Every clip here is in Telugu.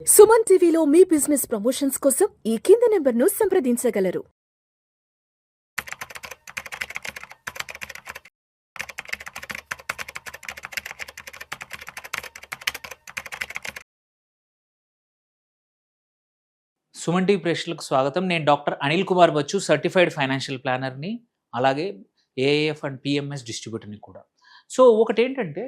సుమన్ టీవీలో మీ బిజినెస్ ప్రమోషన్స్ కోసం ఈ కింది నెంబర్ను సంప్రదించగలరు. సుమన్ టీవీ ప్రేక్షకులకు స్వాగతం. నేను doctor Anil Kumar Bachchu, certified financial ప్లానర్‌ని. అలాగే ఏఏఎఫ్ అండ్ పిఎంఎస్ డిస్ట్రిబ్యూటర్‌ని కూడా. సో ఒకటేంటంటే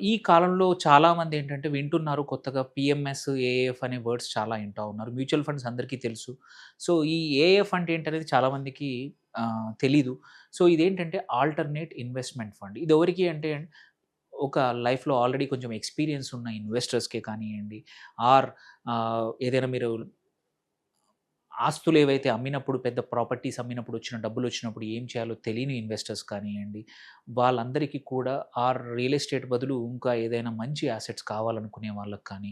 ఈ కాలంలో చాలామంది ఏంటంటే వింటున్నారు కొత్తగా పిఎంఎస్, ఏఏఎఫ్ అనే వర్డ్స్ చాలా వింటా ఉన్నారు. మ్యూచువల్ ఫండ్స్ అందరికీ తెలుసు. సో ఈ ఏఏఎఫ్ అంటే ఏంటనేది చాలామందికి తెలీదు. సో ఇదేంటంటే ఆల్టర్‌నేట్ ఇన్వెస్ట్‌మెంట్ ఫండ్. ఇది ఎవరికి అంటే ఒక లైఫ్‌లో ఆల్రెడీ కొంచెం ఎక్స్‌పీరియన్స్ ఉన్న ఇన్వెస్టర్స్‌కే కానియండి, ఆర్ ఏదైనా మీరు ఆస్తులు ఏవైతే అమ్మినప్పుడు, పెద్ద ప్రాపర్టీస్ అమ్మినప్పుడు వచ్చిన డబ్బులొచ్చినప్పుడు ఏం చేయాలో తెలియని ఇన్వెస్టర్స్ కానియండి, వాళ్ళందరికీ కూడా రియల్ ఎస్టేట్ బదులు ఇంకా ఏదైనా మంచి యాసెట్స్ కావాలనుకునే వాళ్ళకి కానీ,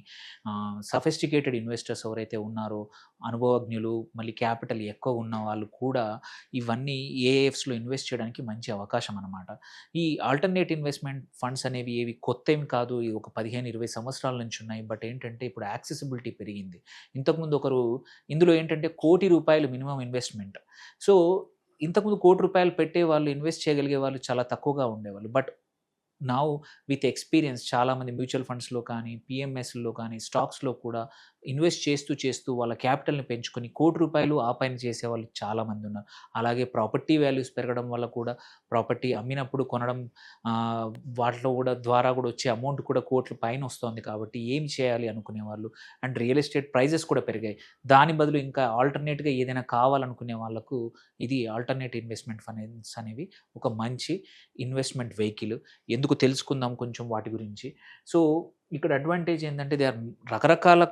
సఫిస్టికేటెడ్ ఇన్వెస్టర్స్ ఎవరైతే ఉన్నారో, అనుభవజ్ఞులు, మళ్ళీ క్యాపిటల్ ఎక్కువ ఉన్న వాళ్ళు కూడా ఇవన్నీ ఏఎఫ్స్‌లో ఇన్వెస్ట్ చేయడానికి మంచి అవకాశం అనమాట. ఈ ఆల్టర్‌నేట్ ఇన్వెస్ట్‌మెంట్ ఫండ్స్ అనేవి ఏవి కొత్తేమి కాదు. ఇవి ఒక 15, 20 సంవత్సరాల నుంచి ఉన్నాయి. బట్ ఏంటంటే ఇప్పుడు యాక్సెసిబిలిటీ పెరిగింది. ఇంతకుముందు ఒకరు ఇందులో ఏంటంటే ₹1,00,00,000 మినిమమ్ ఇన్వెస్ట్‌మెంట్. సో, ఇంతకుముందు ₹1,00,00,000 పెట్టే వాళ్ళు, ఇన్వెస్ట్ చేయగలిగే వాళ్ళు చాలా తక్కువగా ఉండేవాళ్ళు. బట్ నౌ విత్ ఎక్స్‌పీరియన్స్ చాలామంది మ్యూచువల్ ఫండ్స్‌లో కానీ, పీఎంఎస్‌లో కానీ, స్టాక్స్‌లో కూడా ఇన్వెస్ట్ చేస్తూ వాళ్ళ క్యాపిటల్‌ని పెంచుకొని ₹1,00,00,000 ఆ పైన చేసేవాళ్ళు చాలామంది ఉన్నారు. అలాగే ప్రాపర్టీ వాల్యూస్ పెరగడం వల్ల కూడా ప్రాపర్టీ అమ్మినప్పుడు కొనడం ఆహ్, వాటిలో కూడా ద్వారా కూడా వచ్చే అమౌంట్ కూడా కోట్ల పైన వస్తోంది కాబట్టి ఏం చేయాలి అనుకునేవాళ్ళు. అండ్ రియల్ ఎస్టేట్ ప్రైజెస్ కూడా పెరిగాయి. దాని బదులు ఇంకా ఆల్టర్‌నేట్‌గా ఏదైనా కావాలనుకునే వాళ్ళకు ఇది ఆల్టర్‌నేట్ ఇన్వెస్ట్‌మెంట్ ఫండ్స్ అనేవి ఒక మంచి ఇన్వెస్ట్‌మెంట్ వెహికల్. ఎందుకు తెలుసుకుందాం కొంచెం వాటి గురించి. సో, ఇక్కడ అడ్వాంటేజ్ ఏందంటే దే ఆర్ రకరకాల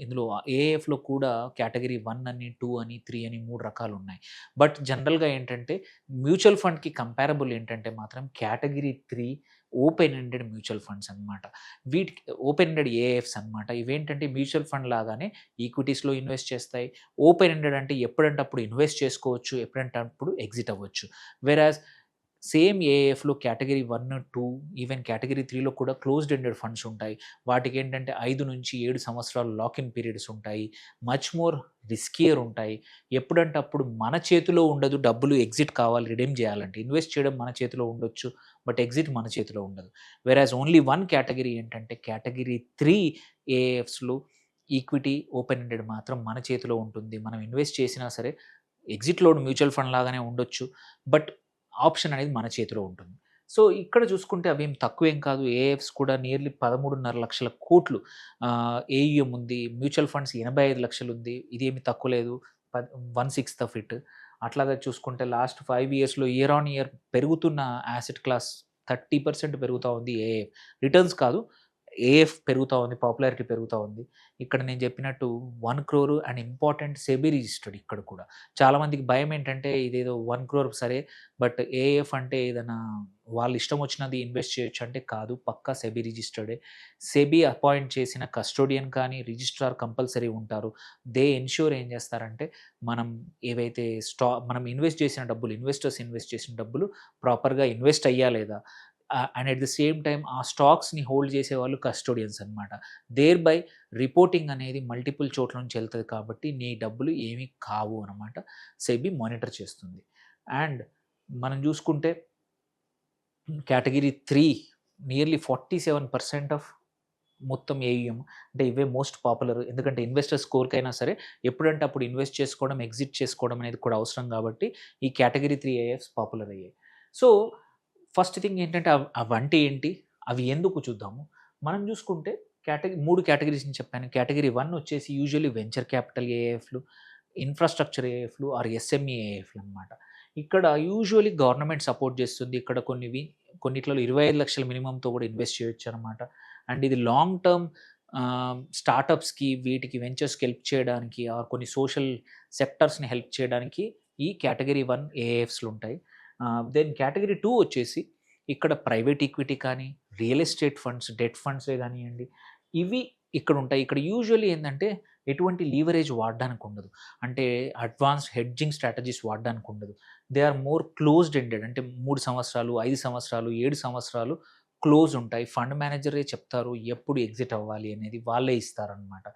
ఇందులో ఏఎఫ్‌లో కూడా కేటగరీ 1 అని, 2 అని, 3 అని 3 రకాలున్నాయి. బట్ జనరల్‌గా ఏంటంటే మ్యూచువల్ ఫండ్‌కి కంపారబుల్ ఏంటంటే మాత్రం category 3 open ended mutual funds అనమాట. వీటికి ఓపెన్ ఎండెడ్ ఏఎఫ్స్ అనమాట. ఇవేంటంటే మ్యూచువల్ ఫండ్ లాగానే ఈక్విటీస్‌లో ఇన్వెస్ట్ చేస్తాయి. ఓపెన్ ఎండెడ్ అంటే ఎప్పుడంటే అప్పుడు ఇన్వెస్ట్ చేసుకోవచ్చు. ఎప్పుడంటే అప్పుడు ఎగ్జిట్ అవ్వచ్చు. వెరాజ్ సేమ్ ఏఎఫ్‌లో కేటగరీ 1, 2 ఈవెన్ కేటగరీ 3లో కూడా క్లోజ్డ్ ఎండెడ్ ఫండ్స్ ఉంటాయి. వాటికేంటంటే 5-7 సంవత్సరాలు లాక్ ఇన్ పీరియడ్స్ ఉంటాయి. మచ్ మోర్ రిస్కియర్ ఉంటాయి. ఎప్పుడంటే అప్పుడు మన చేతిలో ఉండదు. డబ్బులు ఎగ్జిట్ కావాలి, రిడీమ్ చేయాలంటే. ఇన్వెస్ట్ చేయడం మన చేతిలో ఉండొచ్చు. బట్ ఎగ్జిట్ మన చేతిలో ఉండదు. వెరాజ్ ఓన్లీ వన్ కేటగరీ ఏంటంటే కేటగరీ 3 ఏఎఫ్స్‌లో ఈక్విటీ ఓపెన్ ఎండెడ్ మాత్రం మన చేతిలో ఉంటుంది. మనం ఇన్వెస్ట్ చేసినా సరే ఎగ్జిట్‌లో మ్యూచువల్ ఫండ్ లాగానే ఉండొచ్చు. బట్ ఆప్షన్ అనేది మన చేతిలో ఉంటుంది. సో, ఇక్కడ చూసుకుంటే అవేం తక్కువేం కాదు. ఏఎఫ్స్ కూడా నియర్లీ 13,500,000 కోట్లు ఏయుఎం ఉంది. మ్యూచువల్ ఫండ్స్ 85,00,000 ఉంది. ఇదేమి తక్కువ లేదు. 1/6 ఆఫ్ ఇట్. అట్లాగే చూసుకుంటే లాస్ట్ 5 ఇయర్స్‌లో ఇయర్ ఆన్ ఇయర్ పెరుగుతున్న యాసెట్ క్లాస్ 30% పెరుగుతా ఉంది ఏఎఫ్. రిటర్న్స్ కాదు. ఏఎఫ్ పెరుగుతా ఉంది. పాపులారిటీ పెరుగుతా ఉంది. ఇక్కడ నేను చెప్పినట్టు 1,00,00,000 అండ్ ఇంపార్టెంట్ సెబీ రిజిస్టర్డ్ ఇక్కడ కూడా. చాలామందికి భయం ఏంటంటే ఇదేదో 1,00,00,000 సరే, బట్ ఏఎఫ్ అంటే ఏదైనా వాళ్ళ ఇష్టం వచ్చినది ఇన్వెస్ట్ చేయొచ్చు అంటే కాదు. పక్కా సెబీ రిజిస్టర్డే. సెబీ అపాయింట్ చేసిన కస్టోడియన్ కానీ, రిజిస్ట్రార్ కంపల్సరీ ఉంటారు. దే ఎన్ష్యూర్ ఏం చేస్తారంటే మనం ఏవైతే మనం ఇన్వెస్ట్ చేసిన డబ్బులు, ఇన్వెస్టర్స్ ఇన్వెస్ట్ చేసిన డబ్బులు ప్రాపర్‌గా ఇన్వెస్ట్ అయ్యా లేదా? And at the same time ఆ స్టాక్స్‌ని హోల్డ్ చేసేవాళ్ళు కస్టోడియన్స్ అనమాట. దేర్ బై రిపోర్టింగ్ అనేది మల్టిపుల్ చోట్ల నుంచి ఎళ్తది కాబట్టి నీ డబ్బులు ఏమి కావు అనమాట. సెబీ మానిటర్ చేస్తుంది. అండ్ మనం చూసుకుంటే కేటగరీ 3 నియర్లీ 47% ఆఫ్ మొత్తం ఏయుఎం. అంటే ఇవే మోస్ట్ పాపులర్. ఎందుకంటే ఇన్వెస్టర్స్ కోరికైనా సరే ఎప్పుడంటే అప్పుడు ఇన్వెస్ట్ చేసుకోవడం, ఎగ్జిట్ చేసుకోవడం అనేది కూడా అవసరం కాబట్టి ఈ కేటగరీ 3 ఏఎఫ్స్ పాపులర్ అయ్యాయి. సో, ఫస్ట్ థింగ్ ఏంటంటే అవంటే ఏంటి? అవి ఎందుకు చూద్దాము. మనం చూసుకుంటే 3 కేటగరీస్‌ని చెప్పాను. కేటగరీ 1 వచ్చేసి యూజువల్లీ వెంచర్ క్యాపిటల్ ఏఎఫ్‌లు, ఇన్‌ఫ్రాస్ట్రక్చర్ ఏఎఫ్‌లు ఆర్ ఎస్ఎంఈ ఏఎఫ్‌లు అనమాట. ఇక్కడ యూజువల్లీ గవర్నమెంట్ సపోర్ట్ చేస్తుంది. ఇక్కడ కొన్నిట్లలో 25,00,000 మినిమమ్‌తో కూడా ఇన్వెస్ట్ చేయొచ్చనమాట. అండ్ ఇది లాంగ్ టర్మ్ స్టార్టప్స్‌కి వీటికి వెంచర్స్‌కి హెల్ప్ చేయడానికి ఆర్ కొన్ని సోషల్ సెక్టర్స్‌ని హెల్ప్ చేయడానికి ఈ కేటగరీ 1 ఏఎఫ్స్‌లుంటాయి. దెన్ కేటగరీ 2 వచ్చేసి ఇక్కడ ప్రైవేట్ ఈక్విటీ కానీ, రియల్ ఎస్టేట్ ఫండ్స్, డెట్ ఫండ్సే గానియండి, ఇవి ఇక్కడుంటాయి. ఇక్కడ యూజువల్లీ ఏందంటే ఎటువంటి లీవరేజ్ వాడడానికి ఉండదు. అంటే అడ్వాన్స్డ్ హెడ్జింగ్ స్ట్రాటజీస్ వాడడానికి ఉండదు. They are more closed ended. అంటే 3 సంవత్సరాలు, 5 సంవత్సరాలు, 7 సంవత్సరాలు క్లోజ్ ఉంటాయి. ఫండ్ మేనేజరే చెప్తారు ఎప్పుడు ఎగ్జిట్ అవ్వాలి అనేది వాళ్ళే ఇస్తారనమాట.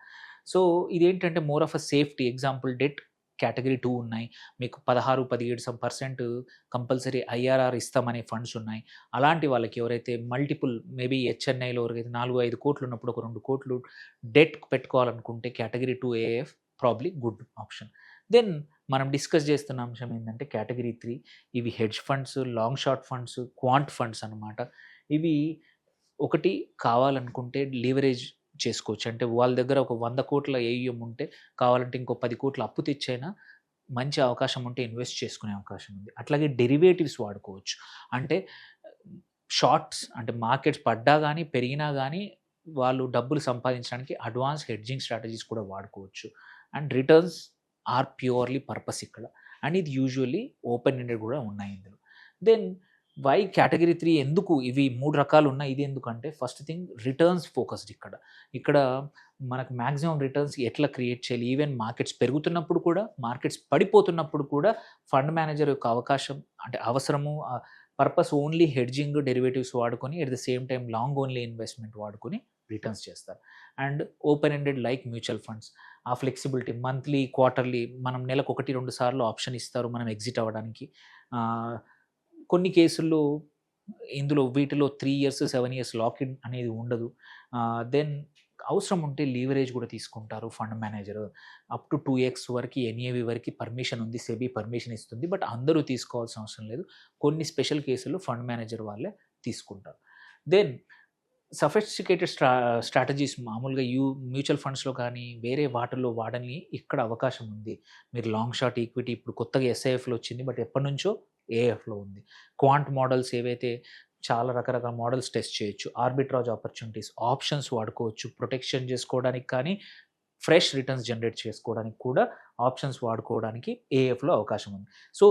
సో ఇదేంటంటే more of a safety. Example debt category 2 ఉన్నాయి. మీకు 16, 17% కంపల్సరీ ఐఆర్ఆర్ ఇస్తామనే ఫండ్స్ ఉన్నాయి. అలాంటి వాళ్ళకి ఎవరైతే మల్టిపుల్ మేబీ హెచ్ఎన్ఐలో ఎవరికైతే 4, 5 కోట్లు ఉన్నప్పుడు ఒక 2 కోట్లు డెట్ పెట్టుకోవాలనుకుంటే category 2 AF probably good option. Then మనం డిస్కస్ చేస్తున్న అంశం ఏంటంటే కేటగిరీ 3 ఇవి hedge funds, long short funds, quant funds అనమాట. ఇవి ఒకటి కావాలనుకుంటే లీవరేజ్ చేసుకోవచ్చు. అంటే వాళ్ళ దగ్గర ఒక 100 కోట్ల ఏయుఎం ఉంటే కావాలంటే ఇంకో 10 కోట్ల అప్పు తెచ్చైనా మంచి అవకాశం ఉంటే ఇన్వెస్ట్ చేసుకునే అవకాశం ఉంది. అట్లాగే డెరివేటివ్స్ వాడుకోవచ్చు. అంటే షార్ట్స్ అంటే మార్కెట్స్ పడ్డా గానీ, పెరిగినా గానీ వాళ్ళు డబ్బులు సంపాదించడానికి అడ్వాన్స్ హెడ్జింగ్ స్ట్రాటజీస్ కూడా వాడుకోవచ్చు. And returns are purely purpose ఇక్కడ. అండ్ ఇది యూజువల్లీ ఓపెన్ ఎండెడ్ కూడా ఉన్నాయి ఇందులో. దెన్ వై కేటగిరీ 3 ఎందుకు ఇవి 3 రకాలు ఉన్నాయి. ఇది ఎందుకంటే ఫస్ట్ థింగ్ రిటర్న్స్ ఫోకస్డ్ ఇక్కడ. ఇక్కడ మనకు మాక్సిమం రిటర్న్స్ ఎట్లా క్రియేట్ చేయాలి. ఈవెన్ మార్కెట్స్ పెరుగుతున్నప్పుడు కూడా, మార్కెట్స్ పడిపోతున్నప్పుడు కూడా ఫండ్ మేనేజర్ యొక్క అవకాశం అంటే అవసరము పర్పస్ ఓన్లీ హెడ్జింగ్, డెరివేటివ్స్ వాడుకొని at the same time long only investment వాడుకొని రిటర్న్స్ చేస్తారు. And open ended like mutual funds ఆ ఫ్లెక్సిబిలిటీ మంత్లీ, క్వార్టర్లీ మనం నెలకు 1, 2 సార్లు ఆప్షన్ ఇస్తారు మనం ఎగ్జిట్ అవ్వడానికి. కొన్ని కేసుల్లో ఇందులో వీటిలో 3 ఇయర్స్, 7 ఇయర్స్ లాక్ ఇన్ అనేది ఉండదు. దెన్ అవసరం ఉంటే లీవరేజ్ కూడా తీసుకుంటారు fund manager. Up to 2x వరకు ఎన్ఏవి వరకు పర్మిషన్ ఉంది. సెబీ పర్మిషన్ ఇస్తుంది. బట్ అందరూ తీసుకోవాల్సిన అవసరం లేదు. కొన్ని స్పెషల్ కేసుల్లో ఫండ్ మేనేజర్ వాళ్ళే తీసుకుంటారు. దెన్ సఫిస్టికేటెడ్ స్ట్రాటజీస్ మామూలుగా మ్యూచువల్ ఫండ్స్‌లో కానీ, వేరే వాటిల్లో వాడని ఇక్కడ అవకాశం ఉంది. మీరు లాంగ్ షార్ట్ ఈక్విటీ ఇప్పుడు కొత్తగా ఎస్ఐఎఫ్‌లో వచ్చింది. బట్ ఎప్పటినుంచో ఏఎఫ్‌లో ఉంది. క్వాంట్ మోడల్స్ ఏవైతే చాలా రకరకాల మోడల్స్ టెస్ట్ చేయొచ్చు. ఆర్బిట్రాజ్ ఆపర్చునిటీస్, ఆప్షన్స్ వాడుకోవచ్చు. ప్రొటెక్షన్ చేసుకోవడానికి కానీ, ఫ్రెష్ రిటర్న్స్ జనరేట్ చేసుకోవడానికి కూడా ఆప్షన్స్ వాడుకోవడానికి ఏఎఫ్‌లో అవకాశం ఉంది. సో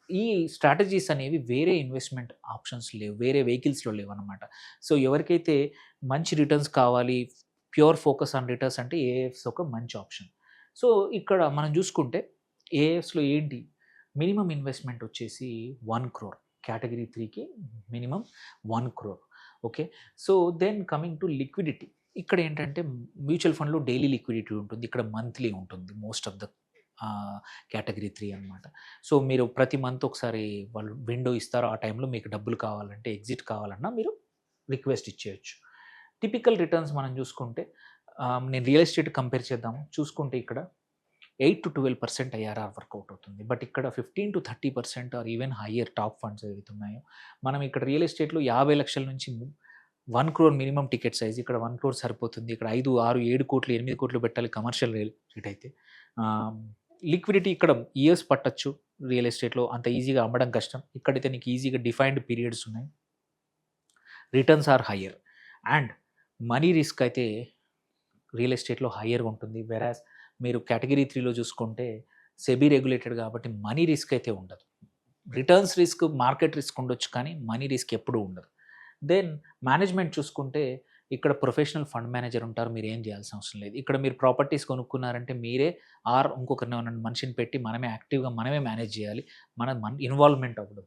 ఈ స్ట్రాటజీస్ అనేవి వేరే ఇన్వెస్ట్‌మెంట్ ఆప్షన్స్ లేవు. వేరే వెహికల్స్‌లో లేవన్నమాట. సో ఎవరికైతే మంచి రిటర్న్స్ కావాలి, ప్యూర్ ఫోకస్ ఆన్ రిటర్న్స్ అంటే ఏఎఫ్స్ ఒక మంచి ఆప్షన్. సో ఇక్కడ మనం చూసుకుంటే ఏఎఫ్స్‌లో ఏంటి మినిమమ్ ఇన్వెస్ట్‌మెంట్ వచ్చేసి 1 crore. కేటగిరీ 3కి minimum 1 crore. Okay. So then coming to liquidity. ఇక్కడ ఏంటంటే మ్యూచువల్ ఫండ్‌లో డైలీ లిక్విడిటీ ఉంటుంది. ఇక్కడ మంత్లీ ఉంటుంది మోస్ట్ ఆఫ్ ద కేటగిరీ 3 అనమాట. సో మీరు ప్రతి మంత్ ఒకసారి వాళ్ళు విండో ఇస్తారు. ఆ టైంలో మీకు డబ్బులు కావాలంటే, ఎగ్జిట్ కావాలన్నా మీరు రిక్వెస్ట్ ఇచ్చేయొచ్చు. టిపికల్ రిటర్న్స్ మనం చూసుకుంటే నేను రియల్ ఎస్టేట్ కంపేర్ చేద్దాము. చూసుకుంటే ఇక్కడ 8-12% ఐఆర్ఆర్ వర్కౌట్ అవుతుంది. బట్ ఇక్కడ 15-30% or even higher top funds ఏవైతే ఉన్నాయో, మనం ఇక్కడ రియల్ ఎస్టేట్‌లో 50 లక్షల నుంచి 1 crore మినిమమ్ టికెట్ సైజ్. ఇక్కడ 1 crore సరిపోతుంది. ఇక్కడ 5, 6, 7 కోట్లు, 8 కోట్లు పెట్టాలి కమర్షియల్ రియల్ ఎస్టేట్ అయితే. లిక్విడిటీ ఇక్కడ ఇయర్స్ పట్టొచ్చు. రియల్ ఎస్టేట్‌లో అంత ఈజీగా అమ్మడం కష్టం. ఇక్కడైతే నీకు ఈజీగా డిఫైన్డ్ పీరియడ్స్ ఉన్నాయి. Returns are higher. And money risk అయితే రియల్ ఎస్టేట్‌లో హయ్యర్‌గా ఉంటుంది. వెరాస్ మీరు కేటగిరీ 3లో చూసుకుంటే సెబీ రెగ్యులేటెడ్ కాబట్టి మనీ రిస్క్ అయితే ఉండదు. రిటర్న్స్ రిస్క్, మార్కెట్ రిస్క్ ఉండొచ్చు కానీ మనీ రిస్క్ ఎప్పుడూ ఉండదు. దెన్ మేనేజ్మెంట్ చూసుకుంటే ఇక్కడ ప్రొఫెషనల్ ఫండ్ మేనేజర్ ఉంటారు. మీరు ఏం చేయాల్సిన అవసరం లేదు. ఇక్కడ మీరు ప్రాపర్టీస్ కొనుక్కున్నారంటే మీరే ఆర్ ఇంకొకరిని మనిషిని పెట్టి మనమే యాక్టివ్‌గా మనమే మేనేజ్ చేయాలి. మన ఇన్వాల్వ్‌మెంట్ అవ్వదు.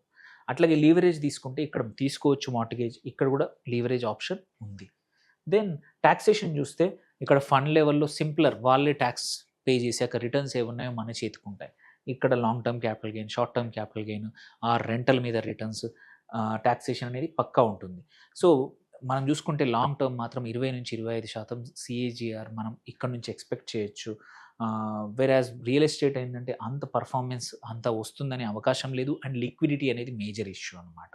అట్లాగే లీవరేజ్ తీసుకుంటే ఇక్కడ తీసుకోవచ్చు మార్ట్‌గేజ్. ఇక్కడ కూడా లీవరేజ్ ఆప్షన్ ఉంది. దెన్ టాక్సేషన్ చూస్తే ఇక్కడ ఫండ్ లెవెల్‌లో సింప్లర్ వాళ్ళే ట్యాక్స్ పే చేశాక రిటర్న్స్ ఏమున్నాయో మన చేతికుంటాయి. ఇక్కడ long term capital gain, short term capital gain, ఆ రెంటల్ మీద రిటర్న్స్, టాక్సేషన్ అనేది పక్కా ఉంటుంది. సో మనం చూసుకుంటే లాంగ్ టర్మ్ మాత్రం 20-25% సిఏజీఆర్ మనం ఇక్కడ నుంచి ఎక్స్పెక్ట్ చేయొచ్చు. వెరాజ్ రియల్ ఎస్టేట్ ఏంటంటే అంత పర్ఫార్మెన్స్ అంత వస్తుందనే అవకాశం లేదు. అండ్ లిక్విడిటీ అనేది మేజర్ ఇష్యూ అనమాట.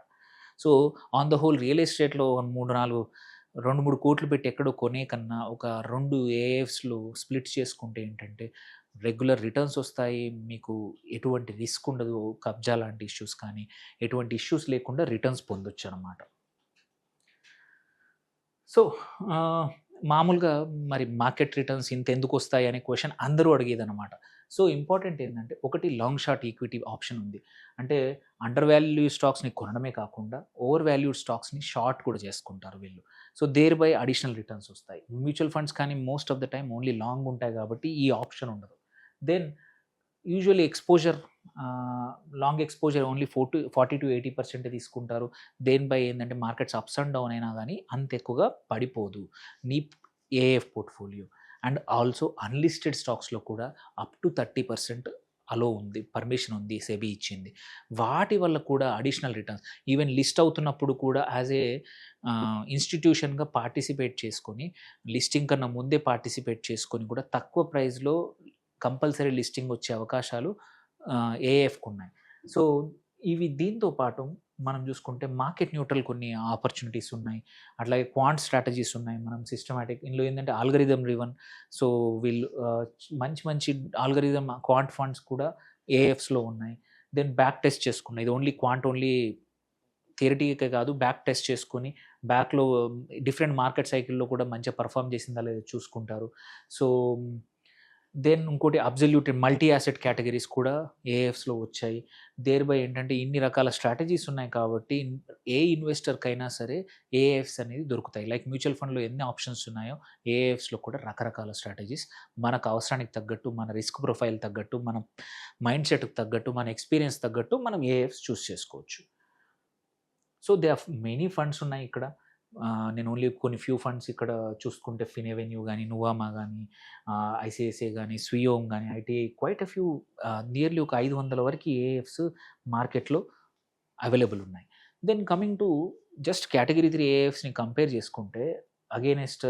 So on the whole real ఎస్టేట్‌లో 2-3 కోట్లు పెట్టి ఎక్కడో కొనే కన్నా ఒక 2 ఏఎఫ్స్‌లో స్ప్లిట్ చేసుకుంటే ఏంటంటే రెగ్యులర్ రిటర్న్స్ వస్తాయి. మీకు ఎటువంటి రిస్క్ ఉండదు. కబ్జా లాంటి ఇష్యూస్ కానీ ఎటువంటి ఇష్యూస్ లేకుండా రిటర్న్స్ పొందొచ్చు అనమాట. సో మామూలుగా మరి మార్కెట్ రిటర్న్స్ ఇంతెందుకు వస్తాయి అనే క్వెషన్ అందరూ అడిగేదనమాట. సో ఇంపార్టెంట్ ఏంటంటే ఒకటి లాంగ్ షార్ట్ ఈక్విటీ ఆప్షన్ ఉంది. అంటే అండర్ వాల్యూ స్టాక్స్‌ని కొనడమే కాకుండా ఓవర్ వాల్యూడ్ స్టాక్స్‌ని షార్ట్ కూడా చేసుకుంటారు వీళ్ళు. So thereby additional returns వస్తాయి. మ్యూచువల్ ఫండ్స్ కానీ most of the time only long ఉంటాయి కాబట్టి ఈ ఆప్షన్ ఉండదు. Then usually exposure long exposure only 40-80% తీసుకుంటారు. దేనిపై ఏందంటే మార్కెట్స్ అప్స్ అండ్ డౌన్ అయినా గానీ అంత ఎక్కువగా పడిపోదు నీ AF portfolio. And also unlisted స్టాక్స్‌లో కూడా అప్ టు 30% అలో ఉంది. పర్మిషన్ ఉంది. సెబీ ఇచ్చింది. వాటి వల్ల కూడా అడిషనల్ రిటర్న్స్ ఈవెన్ లిస్ట్ అవుతున్నప్పుడు కూడా యాస్ ఏ ఇన్‌స్టిట్యూషన్‌గా పార్టిసిపేట్ చేసుకొని, లిస్టింగ్ కన్నా ముందే పార్టిసిపేట్ చేసుకొని కూడా తక్కువ ప్రైస్‌లో కంపల్సరీ లిస్టింగ్ వచ్చే అవకాశాలు ఏఎఫ్‌కున్నాయి. సో, ఇవి దీంతో పాటు మనం చూసుకుంటే మార్కెట్ న్యూట్రల్ కొన్ని ఆపర్చునిటీస్ ఉన్నాయి. అట్లాగే క్వాంట్ స్ట్రాటజీస్ ఉన్నాయి. మనం సిస్టమాటిక్ ఇందులో ఏందంటే ఆల్గోరిథమ్ డ్రివెన్. సో, వీళ్ళు మంచి మంచి ఆల్గోరిథమ్ క్వాంట్ ఫండ్స్ కూడా ఏఎఫ్స్‌లో ఉన్నాయి. దెన్ బ్యాక్ టెస్ట్ చేసుకున్నాయి. ఇది ఓన్లీ క్వాంట్ ఓన్లీ థియరిటికే కాదు, బ్యాక్ టెస్ట్ చేసుకొని బ్యాక్‌లో డిఫరెంట్ మార్కెట్ సైకిల్‌లో కూడా మంచిగా పెర్ఫార్మ్ చేసిందా లేదా చూసుకుంటారు. సో, దెన్ ఇంకోటి అబ్సల్యూట్ మల్టీ అసెట్ కేటగిరీస్ కూడా ఏఎఫ్స్‌లో వచ్చాయి. దేర్‌బై ఏంటంటే ఇన్ని రకాల స్ట్రాటజీస్ ఉన్నాయి కాబట్టి ఏ ఇన్వెస్టర్‌కైనా సరే ఏఎఫ్స్ అనేది దొరుకుతాయి. లైక్ మ్యూచువల్ ఫండ్‌లో ఎన్ని ఆప్షన్స్ ఉన్నాయో ఏఎఫ్స్‌లో కూడా రకరకాల స్ట్రాటజీస్ మనకు అవసరానికి తగ్గట్టు, మన రిస్క్ ప్రొఫైల్ తగ్గట్టు, మన మైండ్ సెట్‌కి తగ్గట్టు, మన ఎక్స్‌పీరియన్స్ తగ్గట్టు మనం ఏఎఫ్స్ చూస్ చేసుకోవచ్చు. సో, దే ఆర్ మెనీ ఫండ్స్ ఉన్నాయి ఇక్కడ. నేను ఓన్లీ కొన్ని ఫ్యూ ఫండ్స్ ఇక్కడ చూసుకుంటే ఫినెవెన్యూ గానీ, నువామా గానీ, ఐసీఐసీఐ గానీ, స్వియోమ్ గానీ, ITI quite a few nearly ఒక 500 వరకి ఏఎఫ్స్ మార్కెట్‌లో అవైలబుల్ ఉన్నాయి. Then coming to just category 3 ఏఎఫ్స్‌ని కంపేర్ చేసుకుంటే అగైనెస్ట్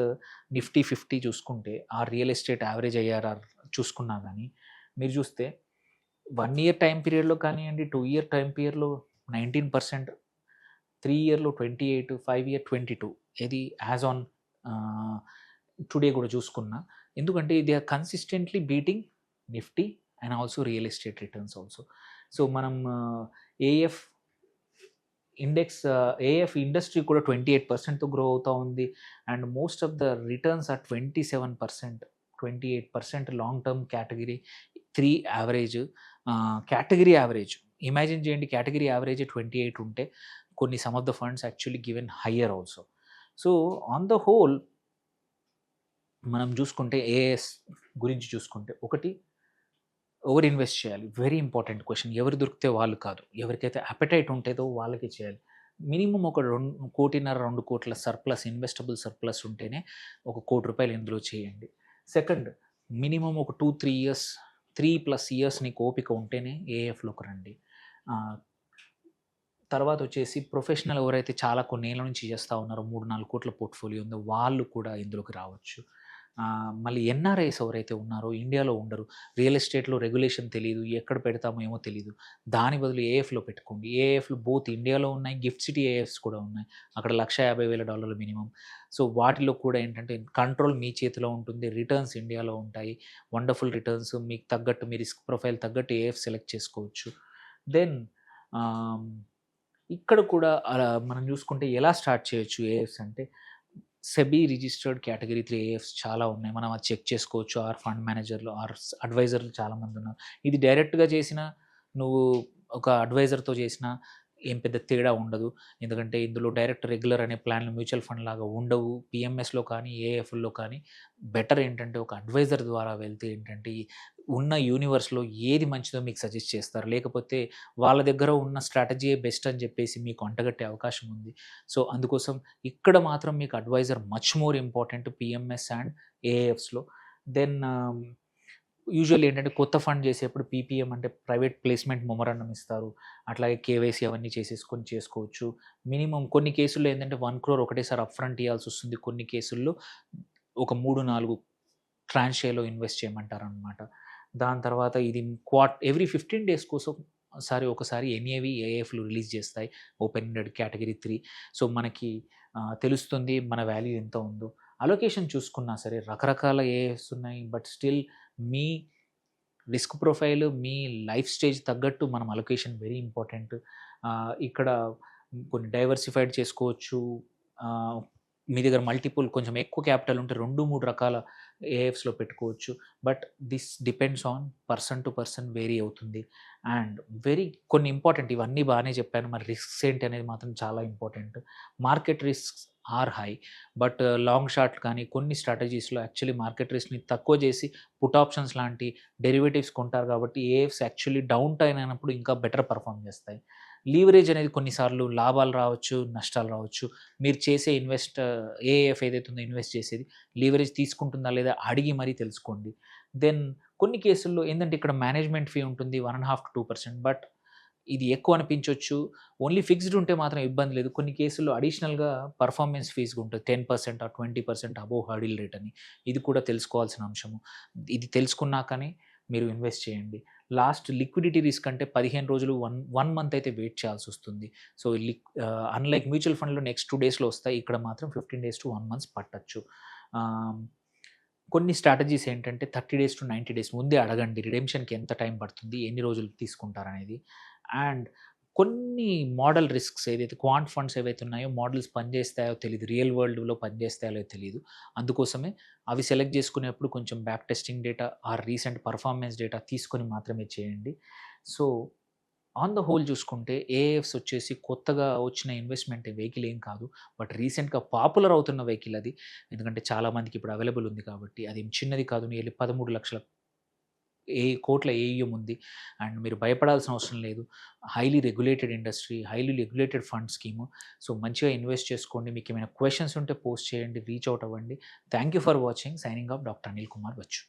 నిఫ్టీ 50 చూసుకుంటే రియల్ ఎస్టేట్ యావరేజ్ ఐఆర్ఆర్ చూసుకున్నా గానీ, మీరు చూస్తే 1 ఇయర్ టైమ్ పీరియడ్‌లో కానియండి, 2 ఇయర్ టైమ్ పీరియడ్‌లో 19%, 3 ఇయర్‌లో 28, 5 ఇయర్ 22 ఇది యాజ్ ఆన్ టుడే కూడా చూసుకున్నా. ఎందుకంటే they are consistently beating Nifty and also real estate returns also. So, మనం ఏఎఫ్ ఏఎఫ్ ఇండస్ట్రీ కూడా 28%తో గ్రో అవుతా ఉంది. And most of the returns are 27%, 28% long term category 3 average. Category average imagine చేయండి, కేటగిరీ యావరేజ్ 28 ఉంటే కొన్ని some of the funds actually given higher also. So, on the whole మనం చూసుకుంటే ఏఎస్ గురించి చూసుకుంటే ఒకటి ఓవర్ ఇన్వెస్ట్ చేయాలి. Very important question. ఎవరు దొరికితే వాళ్ళు కాదు. ఎవరికైతే అపెటైట్ ఉంటదో వాళ్ళకే చేయాలి. మినిమమ్ ఒక 1.5 2 కోట్ల సర్ప్లస్, ఇన్వెస్టబుల్ సర్ప్లస్ ఉంటేనే ఒక రూ. 1,00,00,000 ఇందులో చేయండి. సెకండ్, మినిమమ్ ఒక 2-3 ఇయర్స్, 3+ ఇయర్స్ నీకు ఓపిక ఉంటేనే ఏఎఫ్‌లోకి రండి. తర్వాత వచ్చేసి ప్రొఫెషనల్ ఎవరైతే చాలా కొన్నేళ్ల నుంచి చేస్తా ఉన్నారో 3-4 కోట్ల పోర్ట్‌ఫోలియో ఉందో వాళ్ళు కూడా ఇందులోకి రావచ్చు. మళ్ళీ ఎన్ఆర్ఐస్ ఎవరైతే ఉన్నారో ఇండియాలో ఉండరు. రియల్ ఎస్టేట్‌లో రెగ్యులేషన్ తెలీదు. ఎక్కడ పెడతామో ఏమో తెలీదు. దాని బదులు ఏఎఫ్‌లో పెట్టుకోండి. ఏఎఫ్‌లు బోత్ ఇండియాలో ఉన్నాయి. గిఫ్ట్ సిటీ ఏఎఫ్స్ కూడా ఉన్నాయి. అక్కడ $150,000 మినిమమ్. సో, వాటిలో కూడా ఏంటంటే కంట్రోల్ మీ చేతిలో ఉంటుంది. రిటర్న్స్ ఇండియాలో ఉంటాయి. Wonderful returns. మీకు తగ్గట్టు మీ రిస్క్ ప్రొఫైల్ తగ్గట్టు ఏఎఫ్ సెలెక్ట్ చేసుకోవచ్చు. దెన్ ఇక్కడ కూడా మనం చూసుకుంటే ఎలా స్టార్ట్ చేయొచ్చు ఏఎఫ్స్ అంటే సెబీ రిజిస్టర్డ్ కేటగిరీ 3 ఏఎఫ్స్ చాలా ఉన్నాయి. మనం అది చెక్ చేసుకోవచ్చు. ఫండ్ మేనేజర్లు, అడ్వైజర్లు చాలామంది ఉన్నారు. ఇది డైరెక్ట్‌గా చేసినా, నువ్వు ఒక అడ్వైజర్‌తో చేసినా ఏం పెద్ద తేడా ఉండదు. ఎందుకంటే ఇందులో డైరెక్ట్ రెగ్యులర్ అనే ప్లాన్‌లు మ్యూచువల్ ఫండ్ లాగా ఉండవు. పీఎంఎస్‌లో కానీ, ఏఎఫ్‌ల్లో కానీ బెటర్ ఏంటంటే ఒక అడ్వైజర్ ద్వారా వెళ్తే ఏంటంటే ఉన్న యూనివర్స్‌లో ఏది మంచిదో మీకు సజెస్ట్ చేస్తారు. లేకపోతే వాళ్ళ దగ్గర ఉన్న స్ట్రాటజీయే బెస్ట్ అని చెప్పేసి మీకు అంటగట్టే అవకాశం ఉంది. సో, అందుకోసం ఇక్కడ మాత్రం మీకు advisor much more important PMS and ఏఎఫ్స్‌లో. దెన్ యూజువల్లీ ఏంటంటే కొత్త ఫండ్ చేసేప్పుడు పీపీఎం అంటే ప్రైవేట్ ప్లేస్మెంట్ మెమోరాండం ఇస్తారు. అట్లాగే కేవైసీ అవన్నీ చేసేసుకొని చేసుకోవచ్చు. మినిమమ్ కొన్ని కేసుల్లో ఏంటంటే 1 crore ఒకటేసారి అప్‌ఫ్రంట్ ఇయ్యాల్సి వస్తుంది. కొన్ని కేసుల్లో ఒక 3-4 ట్రాన్షేలో ఇన్వెస్ట్ చేయమంటారనమాట. దాని తర్వాత ఇది ఎవ్రీ 15 డేస్ కోసం ఒకసారి ఎన్ఏవి, ఏఎఫ్‌లు రిలీజ్ చేస్తాయి. Open ended category 3. సో, మనకి తెలుస్తుంది మన వాల్యూ ఎంత ఉందో. అలొకేషన్ చూసుకున్నా సరే రకరకాల ఏఎఫ్స్ ఉన్నాయి. But still me risk profile, me life stage తగ్గట్టు మనం అలొకేషన్ వెరీ ఇంపార్టెంట్. ఇక్కడ కొన్ని డైవర్సిఫైడ్ చేసుకోవచ్చు. మీ దగ్గర మల్టిపుల్ కొంచెం ఎక్కువ క్యాపిటల్ ఉంటే 2-3 రకాల ఏఎఫ్స్‌లో పెట్టుకోవచ్చు. But this depends on person to person vary అవుతుంది. అండ్ కొన్ని ఇంపార్టెంట్ ఇవన్నీ బాగానే చెప్పాను. మరి రిస్క్స్ ఏంటి అనేది మాత్రం చాలా important. Market risks are high. But long short కానీ కొన్ని స్ట్రాటజీస్‌లో యాక్చువల్లీ మార్కెట్ రిస్క్‌ని తక్కువ చేసి పుట్ ఆప్షన్స్ లాంటి డెరివేటివ్స్ కొంటారు కాబట్టి ఏఎఫ్స్ యాక్చువల్లీ డౌన్ టైమ్ అయినప్పుడు ఇంకా బెటర్ పెర్ఫార్మ్ చేస్తాయి. లీవరేజ్ అనేది కొన్నిసార్లు లాభాలు రావచ్చు, నష్టాలు రావచ్చు. మీరు చేసే ఏఎఫ్ ఏదైతే ఉందో ఇన్వెస్ట్ చేసేది లీవరేజ్ తీసుకుంటుందా లేదా అడిగి మరీ తెలుసుకోండి. దెన్ కొన్ని కేసుల్లో ఏందంటే ఇక్కడ మేనేజ్మెంట్ ఫీ ఉంటుంది 1.5-2%. బట్ ఇది ఎక్కువ అనిపించొచ్చు. ఓన్లీ ఫిక్స్డ్ ఉంటే మాత్రం ఇబ్బంది లేదు. కొన్ని కేసుల్లో అడిషనల్‌గా పర్ఫార్మెన్స్ ఫీస్ ఉంటుంది. 10% ఆర్ 20% అబోవ్ హర్డిల్ రేట్ అని. ఇది కూడా తెలుసుకోవాల్సిన అంశము. ఇది తెలుసుకున్నాకనే మీరు ఇన్వెస్ట్ చేయండి. లాస్ట్ లిక్విడిటీ రిస్క్ అంటే 15 రోజులు 1 మంత్ అయితే వెయిట్ చేయాల్సొస్తుంది. సో, అన్‌లైక్ మ్యూచువల్ ఫండ్‌లో నెక్స్ట్ 2 డేస్‌లో వస్తాయి. ఇక్కడ మాత్రం 15 డేస్ టు 1 మంత్స్ పట్టొచ్చు. ఆహ్, కొన్ని స్ట్రాటజీస్ ఏంటంటే 30 డేస్ టు 90 డేస్ ముందే అడగండి. రిడెంప్షన్‌కి ఎంత టైం పడుతుంది? ఎన్ని రోజులు తీసుకుంటారనేది. అండ్ కొన్ని మోడల్ రిస్క్స్ ఏదైతే క్వాంట్ ఫండ్స్ ఏవైతే ఉన్నాయో మోడల్స్ పనిచేస్తాయో తెలీదు. రియల్ వరల్డ్‌లో పనిచేస్తాయో లేదో తెలీదు. అందుకోసమే అవి సెలెక్ట్ చేసుకునేప్పుడు కొంచెం back testing data or recent performance data తీసుకొని మాత్రమే చేయండి. సో, ఆన్ ద హోల్ చూసుకుంటే ఏఎఫ్స్ వచ్చేసి కొత్తగా వచ్చిన ఇన్వెస్ట్‌మెంట్ వెహికల్ ఏం కాదు. బట్ రీసెంట్‌గా పాపులర్ అవుతున్న వెహికల్ అది. ఎందుకంటే చాలా మందికి ఇప్పుడు అవైలబుల్ ఉంది కాబట్టి. అదేం చిన్నది కాదు. నియర్లీ 13,00,000 కోట్ల ఏయుఎం ఉంది. అండ్ మీరు భయపడాల్సిన అవసరం లేదు. Highly regulated industry, highly regulated fund scheme. So, మంచిగా ఇన్వెస్ట్ చేసుకోండి. మీకేమైనా క్వెషన్స్ ఉంటే పోస్ట్ చేయండి. రీచ్ ఔట్ అవ్వండి. Thank you for watching. Signing off doctor Anil Kumar Bachu.